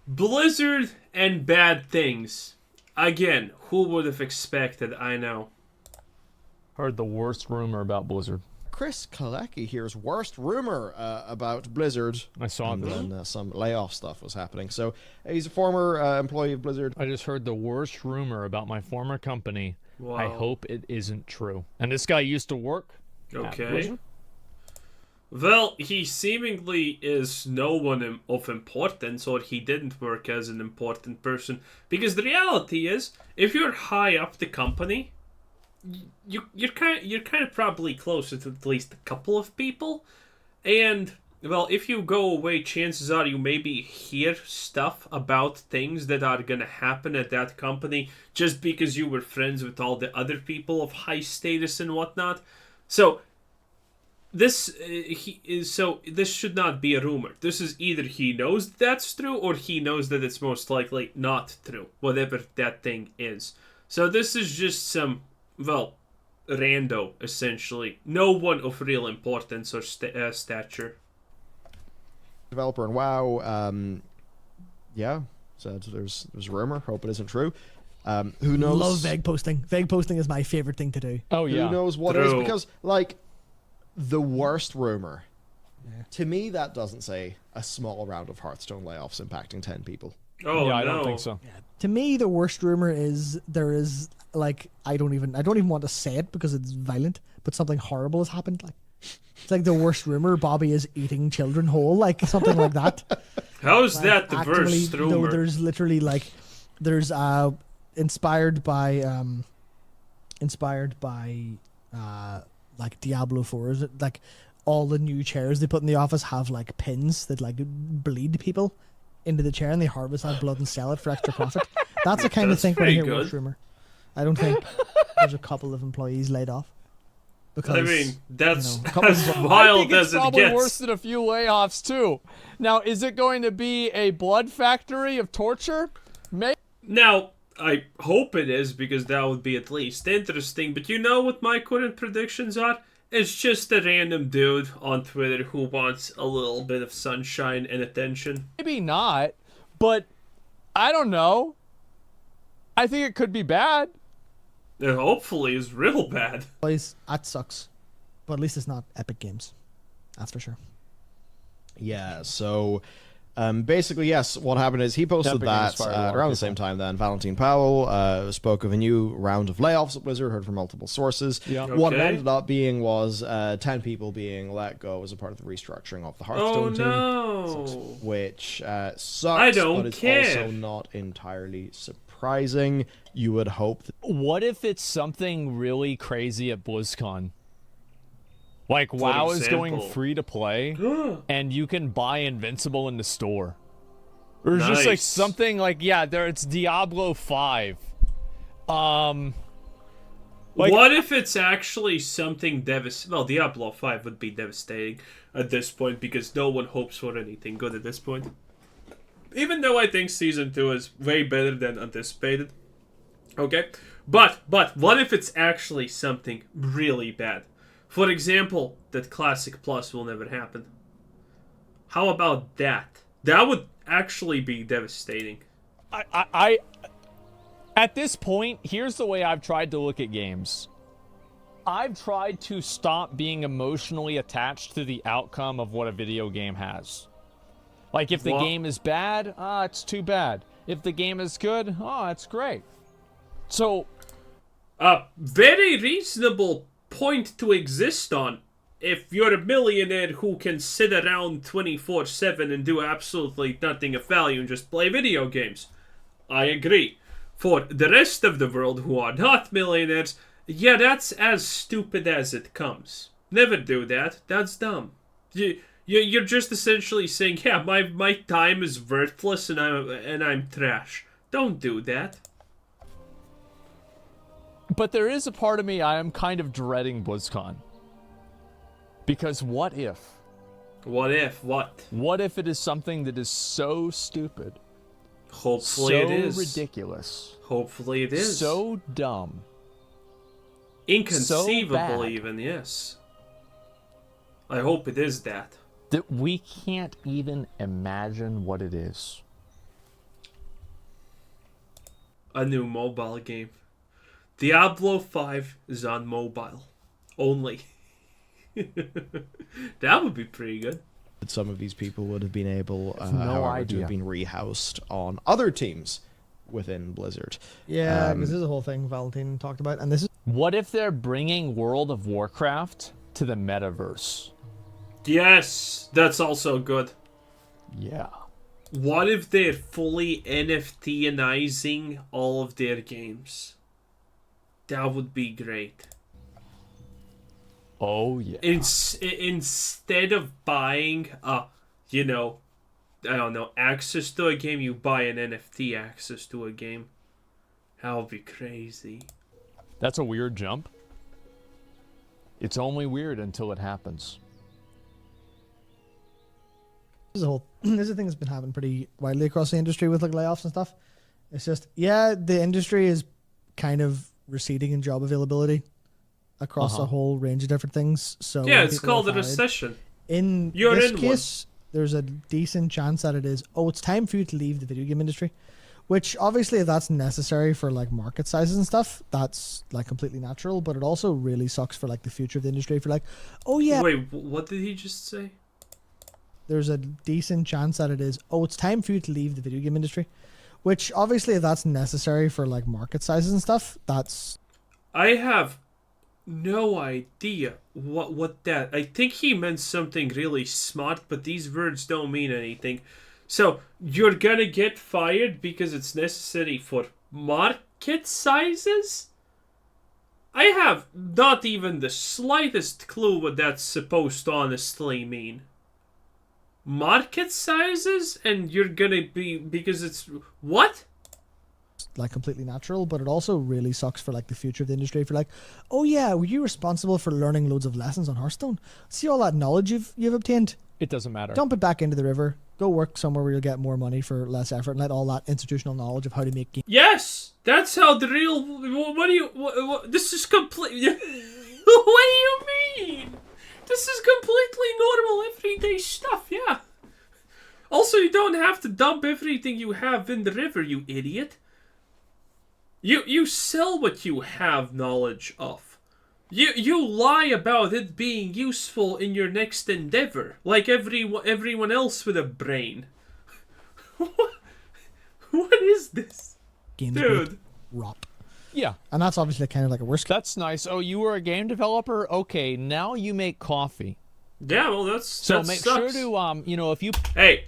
Blizzard and bad things. Again, who would have expected? I know. Heard the worst rumor about Blizzard. Chris Kalecki here's worst rumor about Blizzard. I saw and this. then some layoff stuff was happening. So he's a former employee of Blizzard. I just heard the worst rumor about my former company. Wow. I hope it isn't true. And this guy used to work at Okay. Blizzard? Well, he seemingly is no one of importance, or he didn't work as an important person. Because the reality is, if you're high up the company, you're kind of probably closer to at least a couple of people, and well, if you go away, chances are you maybe hear stuff about things that are gonna happen at that company just because you were friends with all the other people of high status and whatnot. So this this should not be a rumor. This is either he knows that's true or he knows that it's most likely not true, whatever that thing is. So this is just some, well, rando, essentially. No one of real importance or stature. Developer in WoW. Yeah, so there's a rumor. Hope it isn't true. Who knows? Love vague posting. Vague posting is my favorite thing to do. Oh, yeah. Who knows what it is? True. Because, like, the worst rumor, to me, that doesn't say a small round of Hearthstone layoffs impacting 10 people. Oh, yeah, no. I don't think so. To me, the worst rumor is there is like I don't even want to say it because it's violent, but something horrible has happened. Like it's like the worst rumor: Bobby is eating children whole, like something like that. How's Like, that the actively, worst rumor? No, there's literally like there's inspired by like Diablo 4, is it like all the new chairs they put in the office have like pins that like bleed people into the chair and they harvest that blood and sell it for extra profit. That's the kind of That's thing when I pretty hear worst good. rumor. I don't think there's a couple of employees laid off. Because I mean, that's you know, a couple as of- I wild think it's as it probably gets. worse than a few layoffs, too. Now, is it going to be a blood factory of torture? Maybe. Now, I hope it is, because that would be at least interesting. But you know what my current predictions are? It's just a random dude on Twitter who wants a little bit of sunshine and attention. Maybe not, but I don't know. I think it could be bad. And hopefully it's real bad. Boys, that sucks. But at least it's not Epic Games. That's for sure. Yeah, so basically, yes, what happened is he posted Epic that inspired a lot of around the people. same time then. Valentine Powell spoke of a new round of layoffs at Blizzard, heard from multiple sources. Yeah. What it Okay. ended up being was 10 people being let go as a part of the restructuring of the Oh Hearthstone team. no! Which sucks, I don't but it's care. also not entirely surprising. You would hope that What if it's something really crazy at BlizzCon? Like WoW is going example. free to play, and you can buy Invincible in the store. Or it's just like Nice. something like, yeah, there it's Diablo 5. Like- What if it's actually something devastating? Well, Diablo 5 would be devastating at this point because no one hopes for anything good at this point. Even though I think Season 2 is way better than anticipated. Okay? But what if it's actually something really bad? For example, that Classic Plus will never happen. How about that? That would actually be devastating. I at this point, here's the way I've tried to look at games. I've tried to stop being emotionally attached to the outcome of what a video game has. Like, if the Wha- game is bad, it's too bad. If the game is good, it's great. So, A very reasonable point to exist on. If you're a millionaire who can sit around 24/7 and do absolutely nothing of value and just play video games, I agree. For the rest of the world who are not millionaires, yeah, that's as stupid as it comes. Never do that. That's dumb. You're just essentially saying, yeah, my time is worthless and I'm trash. Don't do that. but there is a part of me I am kind of dreading BlizzCon. Because what if? What if? What? What if it is something that is so stupid, Hopefully so it is. ridiculous, Hopefully it is. so dumb, Inconceivable, so bad. even, yes. I hope it is that. that we can't even imagine what it is? a new mobile game. Diablo 5 is on mobile only. That would be pretty good. Some of these people would have been able, no however, to idea. have been rehoused on other teams within Blizzard. Yeah, because this is a whole thing Valentine talked about, and this is What if they're bringing World of Warcraft to the metaverse? Yes, that's also good. Yeah. What if they're fully NFT-izing all of their games? That would be great. Oh, yeah. Instead of buying, you know, I don't know, access to a game, you buy an NFT access to a game. That would be crazy. That's a weird jump. It's only weird until it happens. is a whole this is a thing that's been happening pretty widely across the industry with like layoffs and stuff. It's just the industry is kind of receding in job availability across a whole range of different things. So Yeah, when it's people are called a fired, recession. In You're this in case, there's a decent chance that it is. Oh, it's time for you to leave the video game industry, which obviously if that's necessary for like market sizes and stuff, that's like completely natural. But it also really sucks for like the future of the industry. For like, oh yeah, Wait, what did he just say? there's a decent chance that it is. Oh, it's time for you to leave the video game industry, which obviously if that's necessary for like market sizes and stuff, that's I have no idea what that. I think he meant something really smart, but these words don't mean anything. So you're gonna get fired because it's necessary for market sizes? I have not even the slightest clue what that's supposed to honestly mean. Market sizes? And you're gonna be because it's what? like completely natural, but it also really sucks for like the future of the industry. For like, oh yeah, were you responsible for learning loads of lessons on Hearthstone? See all that knowledge you've obtained? It doesn't matter. Dump it back into the river. Go work somewhere where you'll get more money for less effort, and let all that institutional knowledge of how to make games. Yes, that's how the real. What do you? What, this is complete. What do you mean? This is completely normal, everyday stuff. Yeah. Also, you don't have to dump everything you have in the river, you idiot. You sell what you have knowledge of. You lie about it being useful in your next endeavor, like everyone else with a brain. What is this, Games dude? Rot. Yeah. And that's obviously kind of like a worst. That's nice. Oh, you were a game developer? Okay, now you make coffee. Yeah, well, that Make sucks. sure to, if you... Hey,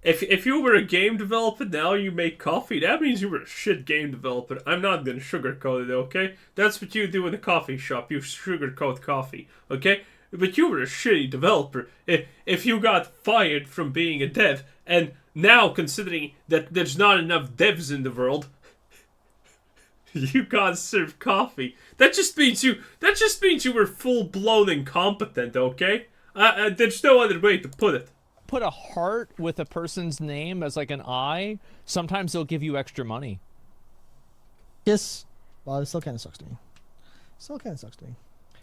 if you were a game developer, now you make coffee, that means you were a shit game developer. I'm not gonna sugarcoat it, okay? That's what you do in a coffee shop, you sugarcoat coffee, okay? But you were a shitty developer if you got fired from being a dev, and now considering that there's not enough devs in the world, you gotta serve coffee. That just means you were full-blown incompetent, okay? There's no other way to put it. put a heart with a person's name as like an eye, sometimes they'll give you extra money. Yes. Well, it still kind of sucks to me.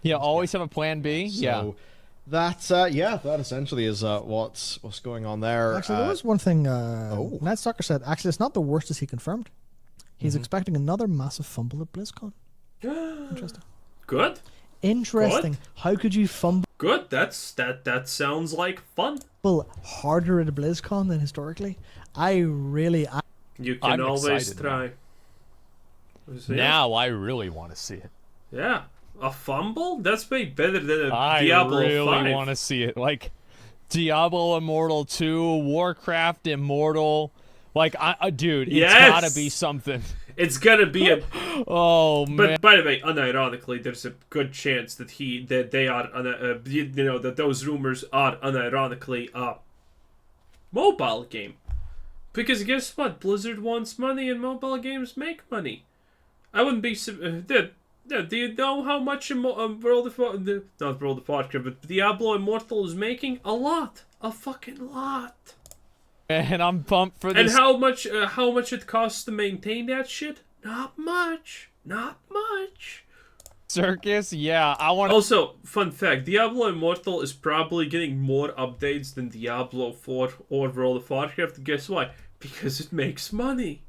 Yeah, always have a plan B. So that that essentially is what's going on there. Actually, there was one thing Ned Stalker said. Actually, it's not the worst as he confirmed. He's expecting another massive fumble at BlizzCon. Interesting. Good. Interesting. Good. How could you fumble Good. That sounds like fun. harder at a BlizzCon than historically? You can I'm always excited try. Now I really want to see it. Yeah. A fumble? That's way better than a I Diablo really 5. want to see it. Like Diablo Immortal 2, Warcraft Immortal. Like, dude, it's gotta be something. It's gonna be a. Oh man! But by the way, unironically, there's a good chance that they are that those rumors are unironically a mobile game, because guess what? Blizzard wants money, and mobile games make money. I wouldn't be. Do you know how much not World of Warcraft, but Diablo Immortal is making? A lot, a fucking lot. And I'm pumped for this. And how much it costs to maintain that shit? Not much. Circus? Yeah, I want. Also, fun fact: Diablo Immortal is probably getting more updates than Diablo 4 or World of Warcraft. Guess why? Because it makes money.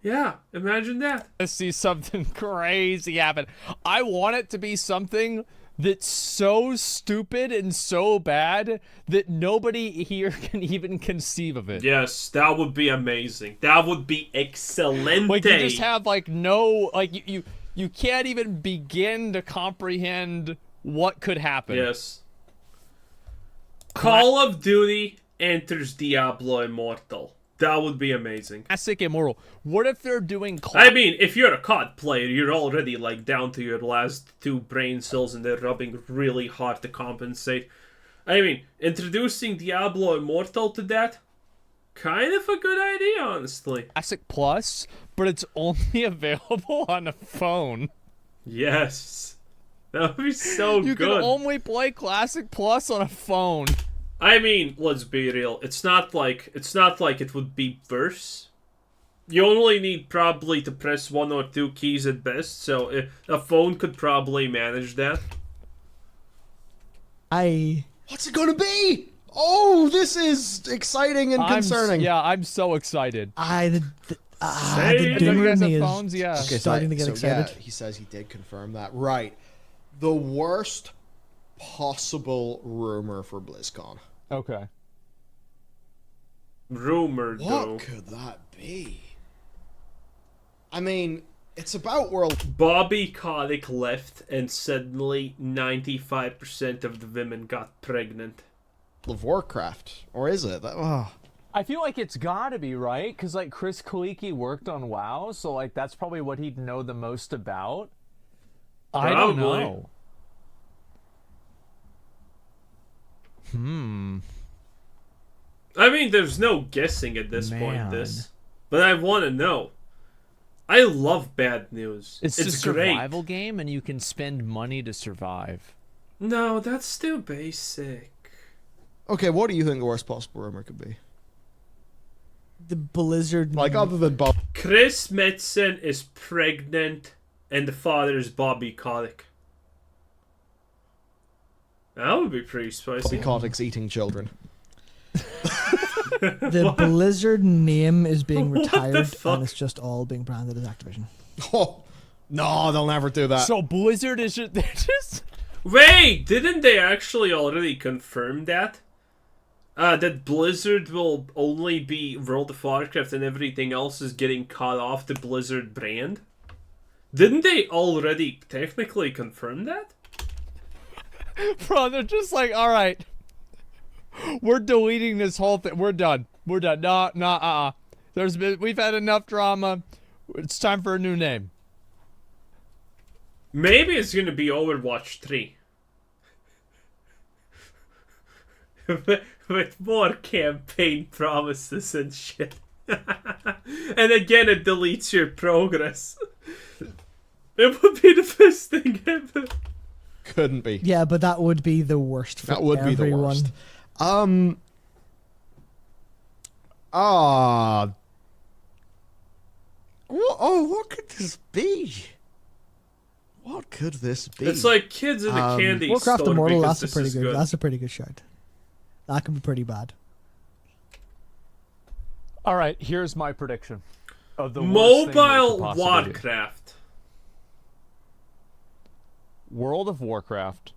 Yeah, imagine that. To see something crazy happen. I want it to be something that's so stupid and so bad that nobody here can even conceive of it. Yes, that would be amazing. That would be excellent. Like, you just have, like, no... Like, you can't even begin to comprehend what could happen. Yes. Call of Duty enters Diablo Immortal. That would be amazing. Classic Immortal. What if they're doing... I mean, if you're a COD player, you're already, like, down to your last 2 brain cells and they're rubbing really hard to compensate. I mean, introducing Diablo Immortal to that, kind of a good idea, honestly. Classic Plus, but it's only available on a phone. Yes. That would be so You good. can only play Classic Plus on a phone. I mean, let's be real. It's not like it would be worse. You only need probably to press 1 or 2 keys at best, so a phone could probably manage that. What's it gonna be? Oh, this is exciting and concerning. I'm so excited. Say The it. You doomer guys in me have is phones? Yeah. Okay, starting to get excited. Yeah, he says he did confirm that. Right. The worst possible rumor for BlizzCon. Okay. Rumored, though. What could that be? I mean, it's about World... Bobby Kotick left, and suddenly 95% of the women got pregnant. of Warcraft. Or is it? I feel like it's gotta be, right? Because, like, Chris Kaliki worked on WoW, so, like, that's probably what he'd know the most about. I don't Probably. know. I mean, there's no guessing at this point, Man. but I want to know. I love bad news. It's a great. survival game, and you can spend money to survive. No, that's too basic. Okay, what do you think the worst possible rumor could be? The Blizzard. Like, other than Bob... Chris Metzen is pregnant, and the father is Bobby Kotick. That would be pretty spicy. Bobby Kotick's eating children. The Blizzard name is being What the retired, fuck? and it's just all being branded as Activision. Oh, no, they'll never do that. So Blizzard is just, they're just... Wait, didn't they actually already confirm that? That Blizzard will only be World of Warcraft and everything else is getting cut off the Blizzard brand? Didn't they already technically confirm that? Bro, they're just like, all right, we're deleting this whole thing. We're done. We're done. We've had enough drama. It's time for a new name. Maybe it's gonna be Overwatch 3. With more campaign promises and shit. And again, it deletes your progress. It would be the best thing ever. Couldn't be. Yeah, but that would be the worst for That would be the everyone. worst. What could this be? What could this be? It's like kids in a candy Warcraft store Immortal. because That's a this pretty is good. good. That's a pretty good shout. That could be pretty bad. All right, here's my prediction of the worst thing that Mobile could possibly be. Warcraft. World of Warcraft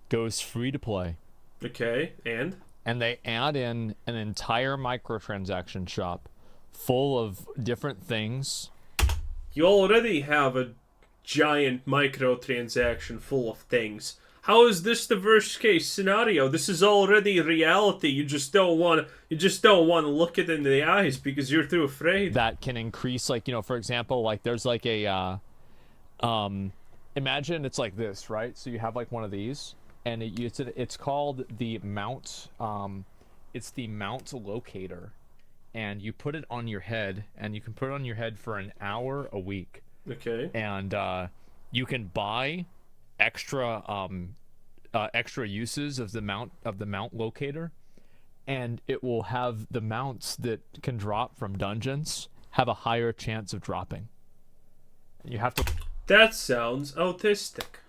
goes free to play, Okay, and? and they add in an entire microtransaction shop full of different things. You already have a giant microtransaction full of things. How is this the worst case scenario? This is already reality. You just don't want to look it in the eyes because you're too afraid. That can increase, like, you know, for example, like there's like a imagine it's like this, right? So you have like one of these, and it's called the mount. It's the mount locator, and you put it on your head, and you can put it on your head for an hour a week. Okay. And you can buy extra uses of the mount locator, and it will have the mounts that can drop from dungeons have a higher chance of dropping. You have to. That sounds autistic.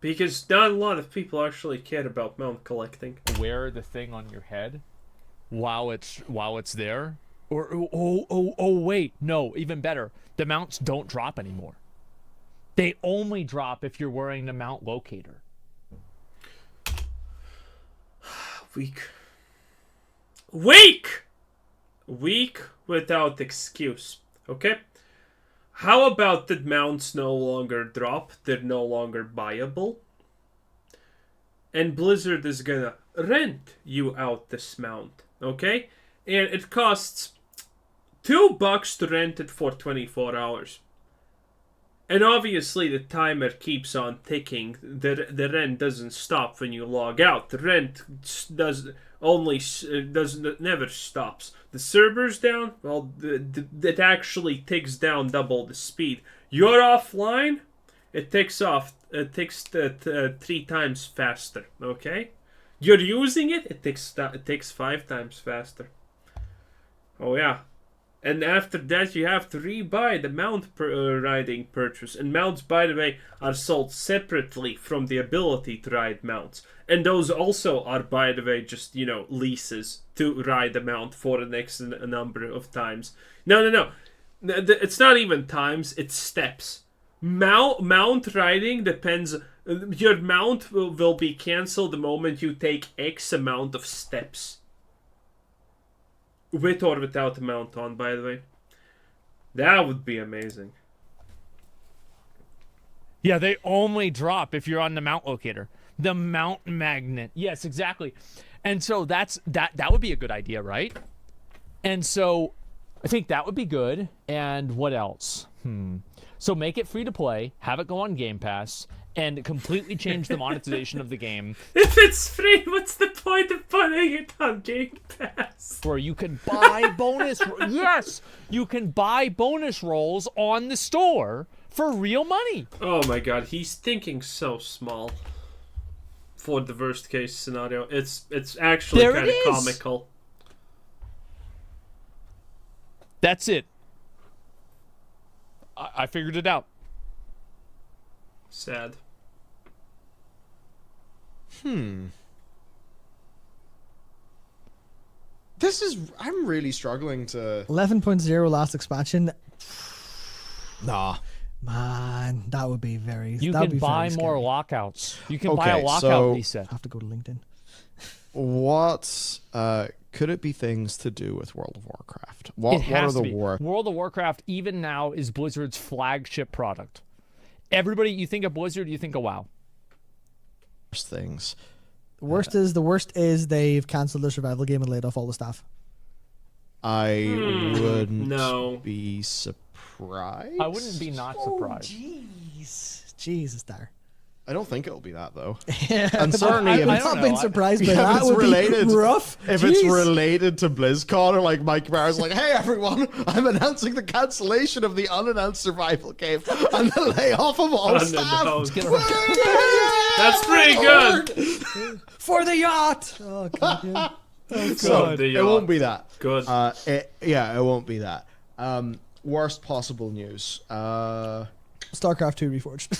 Because not a lot of people actually care about mount collecting. Wear the thing on your head while it's there, Or wait, no, even better. The mounts don't drop anymore. They only drop if you're wearing the mount locator. Weak. Weak! Weak without excuse. Okay? How about the mounts no longer drop? They're no longer buyable. And Blizzard is gonna rent you out this mount. Okay? And it costs $2 to rent it for 24 hours. And obviously the timer keeps on ticking. The rent doesn't stop when you log out. The rent never stops. The server's down. Well, it actually ticks down double the speed. You're offline. It ticks off. It ticks 3 times faster. Okay. You're using it. It ticks 5 times faster. Oh yeah. And after that, you have to rebuy the mount riding purchase. And mounts, by the way, are sold separately from the ability to ride mounts. And those also are, by the way, just, leases to ride the mount for the next number of times. No. It's not even times, it's steps. Mount riding depends... Your mount will be cancelled the moment you take X amount of steps. With or without the mount on, by the way. That would be amazing. Yeah, they only drop if you're on the mount locator. The mount magnet. Yes, exactly. And so that would be a good idea, right? And so I think that would be good. And what else? So make it free to play, have it go on Game Pass, and completely change the monetization of the game. If it's free, what's the point of putting it on Game Pass? Where you can buy bonus... Yes! You can buy bonus rolls on the store for real money. Oh my god, he's thinking so small. For the worst case scenario. It's actually kind of comical. That's it. I figured it out. Sad. I'm really struggling to... 11.0 last expansion. Nah. Man, that would be very... You that would can be buy very more scary. lockouts. You can buy a Okay, lockout so- reset. I have to go to LinkedIn. What could it be things to do with World of Warcraft? It What are has the to be. World of Warcraft, even now, is Blizzard's flagship product. Everybody, you think of Blizzard, you think of WoW. worst things? The worst is they've cancelled their survival game and laid off all the staff. I wouldn't no. be surprised. I wouldn't be not surprised. Jeez. Jesus, there. I don't think it'll be that though. Yeah, And certainly if I've it's- not been surprised by Yeah, if that. it's Would related- be rough. If it's Jeez. related to BlizzCon, or like Mike Barr's like, hey everyone, I'm announcing the cancellation of the unannounced survival game and the layoff of all staff. Unannounced. Get around. That's pretty good. For the yacht. Oh god. Yeah. Oh, So the it won't be that. Good. It won't be that. Worst possible news. StarCraft 2 Reforged.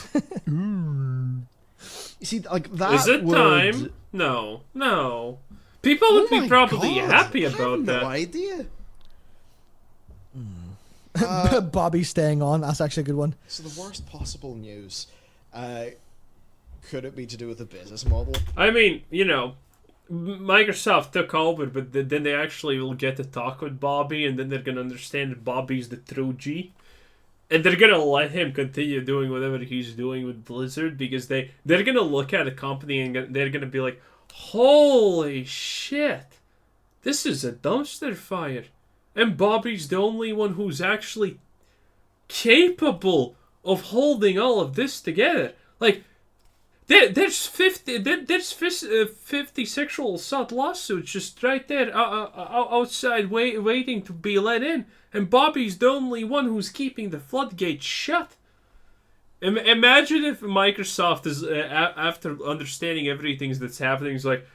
You see, like that. Is it would... time? No. People would Oh be my probably God, happy I have about no that. idea. Bobby staying on. That's actually a good one. So the worst possible news. Could it be to do with the business model? I mean, Microsoft took over, but then they actually will get to talk with Bobby, and then they're going to understand that Bobby's the true G. And they're going to let him continue doing whatever he's doing with Blizzard, because they're going to look at a company and they're going to be like, holy shit, this is a dumpster fire. And Bobby's the only one who's actually capable of holding all of this together. Like, there's 50 sexual assault lawsuits just right there outside waiting to be let in. And Bobby's the only one who's keeping the floodgates shut. Imagine if Microsoft is, after understanding everything that's happening, is like,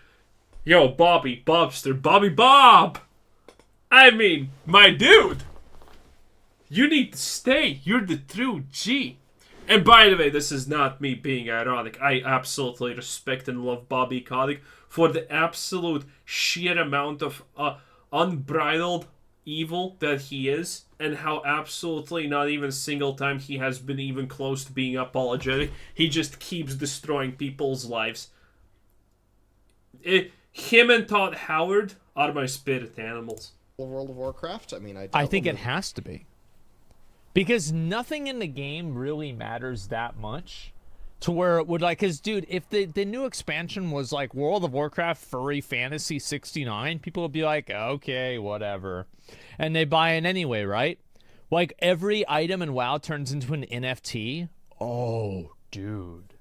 yo, Bobby, Bobster, Bobby Bob! I mean, my dude! You need to stay. You're the true G. And by the way, this is not me being ironic. I absolutely respect and love Bobby Kotick for the absolute sheer amount of unbridled evil that he is, and how absolutely not even a single time he has been even close to being apologetic. He just keeps destroying people's lives. Him and Todd Howard are my spirit animals. World of Warcraft. I mean, I think it has to be. Because nothing in the game really matters that much to where it would, like, because, dude, if the new expansion was like World of Warcraft Furry Fantasy 69, people would be like, okay, whatever. And they buy it anyway, right? Like, every item in WoW turns into an NFT. Oh, dude.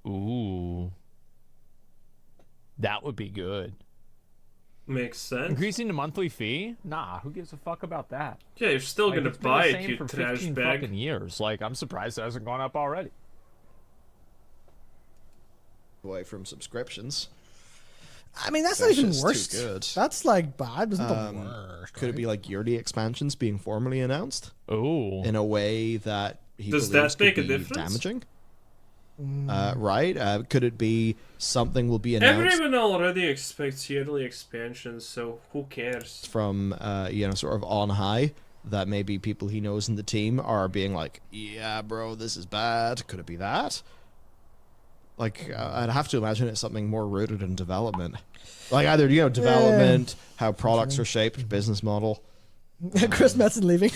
Ooh. That would be good. Makes sense. Increasing the monthly fee? Nah, who gives a fuck about that? Yeah, you're still Like, gonna it's been buy the it, same you for trash 15 bag. fucking years. Like, I'm surprised it hasn't gone up already. away from subscriptions. I mean, that's not even just worse. too good. That's like bad. It's not the worst. Could it be like yearly expansions being formally announced Oh. in a way that he Does believes that make could a be difference? damaging? Right? Could it be something will be announced Everyone already expects yearly expansions, so who cares? from sort of on high that maybe people he knows in the team are being like, yeah, bro, this is bad. Could it be that? Like, I'd have to imagine it's something more rooted in development. Like either, development, how products are shaped, business model. Chris Metzen leaving.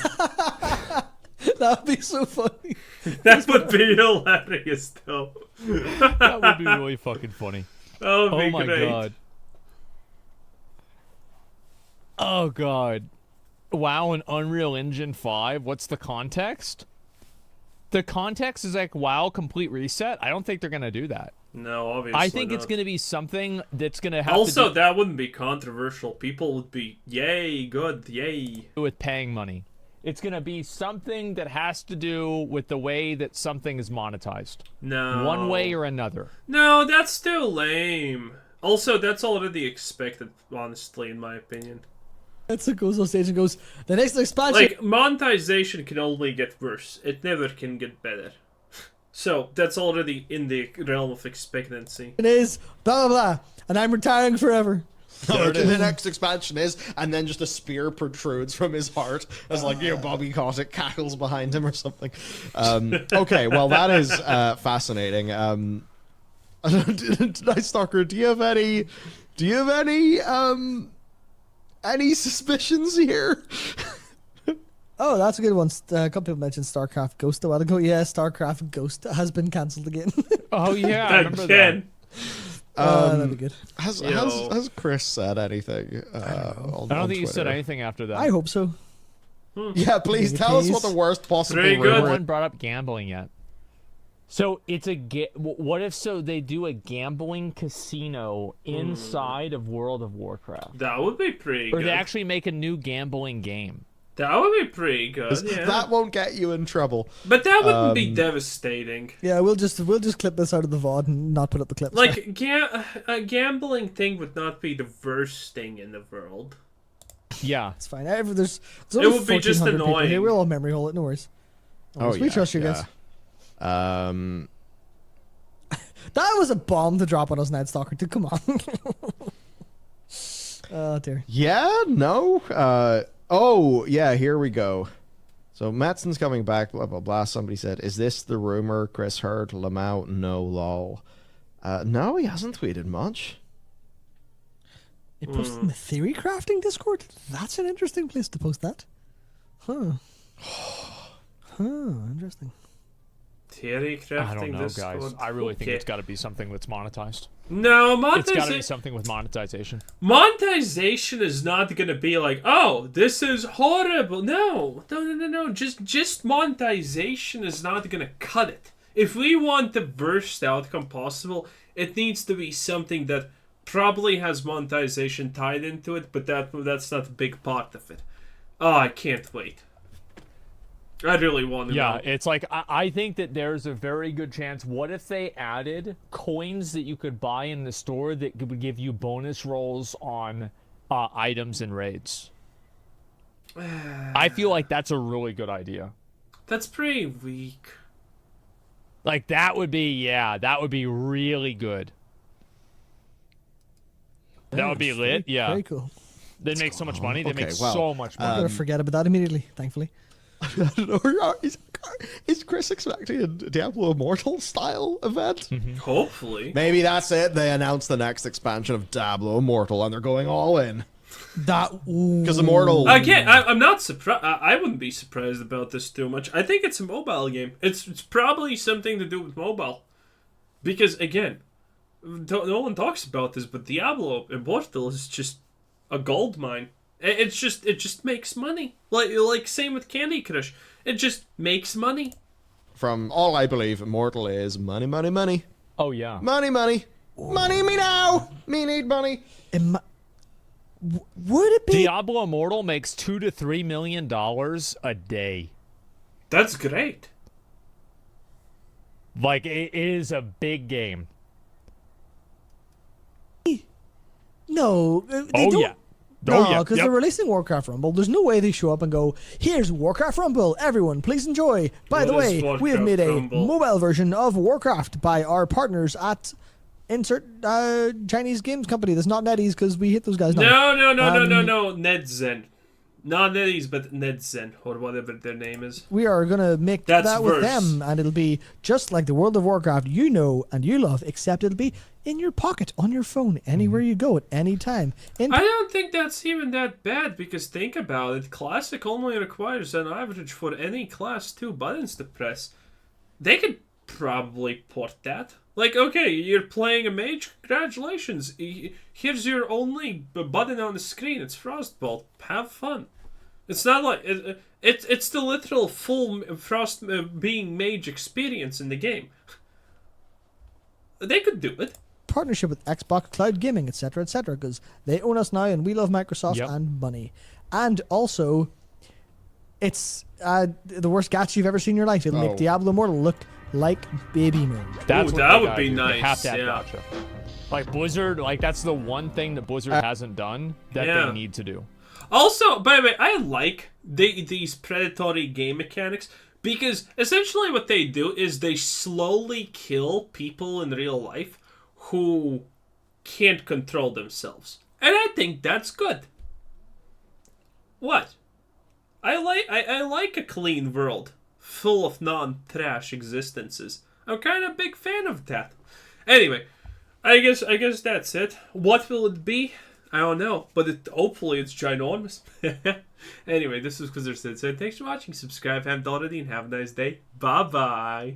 That would be so funny. That would be hilarious, though. That would be really fucking funny. That would Oh be my great. god. Oh god. WoW and Unreal Engine 5. What's the context? The context is like WoW complete reset. I don't think they're gonna do that. No, obviously I think it's not. gonna be something that's gonna have Also, to that wouldn't be controversial. People would be, yay, good, yay. do with paying money. It's gonna be something that has to do with the way that something is monetized. No. One way or another. No, that's still lame. Also, that's already expected, honestly, in my opinion. That's what goes on stage and goes, the next expansion. Like, monetization can only get worse. It never can get better. So, that's already in the realm of expectancy. It is blah blah blah, and I'm retiring forever. The next expansion is, and then just a spear protrudes from his heart as Bobby Kotick cackles behind him or something. Okay, well that is fascinating. Night Stalker, do you have any suspicions here? Oh, that's a good one. A couple people mentioned StarCraft Ghost a while ago. Yeah, StarCraft Ghost has been cancelled again. Oh yeah, I remember that. Again. That'd be good. Has Chris said anything? I don't think you said anything after that. I hope so. Yeah, please tell us what the worst possible Very good. No rumor. one brought up gambling yet. So it's what if they do a gambling casino inside of World of Warcraft? That would be pretty Or good. they actually make a new gambling game. That would be pretty good, yeah. That won't get you in trouble. But that wouldn't be devastating. Yeah, we'll just clip this out of the VOD and not put up the clips. Like, a gambling thing would not be the worst thing in the world. Yeah. It's fine. There's only would be just 1,400 people annoying. here. We'll all memory hole it. No worries. We trust you guys. Yeah. That was a bomb to drop on us, Night Stalker. Dude, come on. Oh dear. Yeah, no. Oh, yeah, here we go. So Mattson's coming back, blah, blah, blah. Somebody said, is this the rumor Chris heard? Lamau, no, lol. No, he hasn't tweeted much. You posted in the theory crafting Discord? That's an interesting place to post that. Huh. Interesting. Theory crafting I don't know, Discord. guys. I really think Okay. it's got to be something that's monetized. No, It's got to be monetization. something with monetization. Monetization is not gonna be like, oh, this is horrible. No. Just monetization is not gonna cut it. If we want the worst outcome possible, it needs to be something that probably has monetization tied into it, but that's not a big part of it. Oh, I can't wait. I really want to Yeah, know. it's like I think that there's a very good chance. What if they added coins that you could buy in the store that would give you bonus rolls on items and raids? I feel like that's a really good idea. That's pretty weak. Like that would be really good. That would be lit, yeah. Very cool. They make so much money. They Okay, make well, so much money. I'm gonna forget about that immediately. Thankfully. I don't know. Is Chris expecting a Diablo Immortal style event? Hopefully. Maybe that's it. They announced the next expansion of Diablo Immortal, and they're going all in. That Because Immortal... Again, I'm not surprised. I wouldn't be surprised about this too much. I think it's a mobile game. It's probably something to do with mobile. Because, again, no one talks about this, but Diablo Immortal is just a gold mine. It just makes money. Like same with Candy Crush. It just makes money. From all I believe, Immortal is money, money, money. Oh yeah. Money, money. Money me now! Me need money. Would it be? Diablo Immortal makes $2 to $3 million a day. That's great. Like, it is a big game. No. They Oh don't. yeah. No, Oh yeah. because they're releasing Warcraft Rumble. There's no way they show up and go, here's Warcraft Rumble. Everyone, please enjoy. By the What way, is we have made a Warcraft Rumble? mobile version of Warcraft by our partners at insert Chinese games company. That's not NetEase because we hit those guys now. No. NetZen. Not NetEase, but NetZen, or whatever their name is. We are going to make That's that with Verse. them, and it'll be just like the World of Warcraft you know and you love, except it'll be in your pocket, on your phone, anywhere you go at any time. I don't think that's even that bad, because think about it. Classic only requires an average for any class 2 buttons to press. They could probably port that. Like, okay, you're playing a mage, congratulations. Here's your only button on the screen. It's Frostbolt. Have fun. It's not like... It's the literal full Frost being mage experience in the game. They could do it. Partnership with Xbox, cloud gaming, etc., because they own us now, and we love Microsoft and money. And also, it's the worst gacha you've ever seen in your life. It'll make Diablo Immortal look like baby mode. That's Ooh, what that they would gotta be do. They nice, have to have yeah. gacha. Like Blizzard, like that's the one thing that Blizzard hasn't done that Yeah. they need to do. Also, by the way, I like these predatory game mechanics, because essentially what they do is they slowly kill people in real life who can't control themselves. And I think that's good. What? I like a clean world full of non-trash existences. I'm kind of a big fan of that. Anyway, I guess that's it. What will it be? I don't know, but hopefully it's ginormous. Anyway, this was Quizzer Sid. So thanks for watching. Subscribe if you haven't already, and have a nice day. Bye-bye.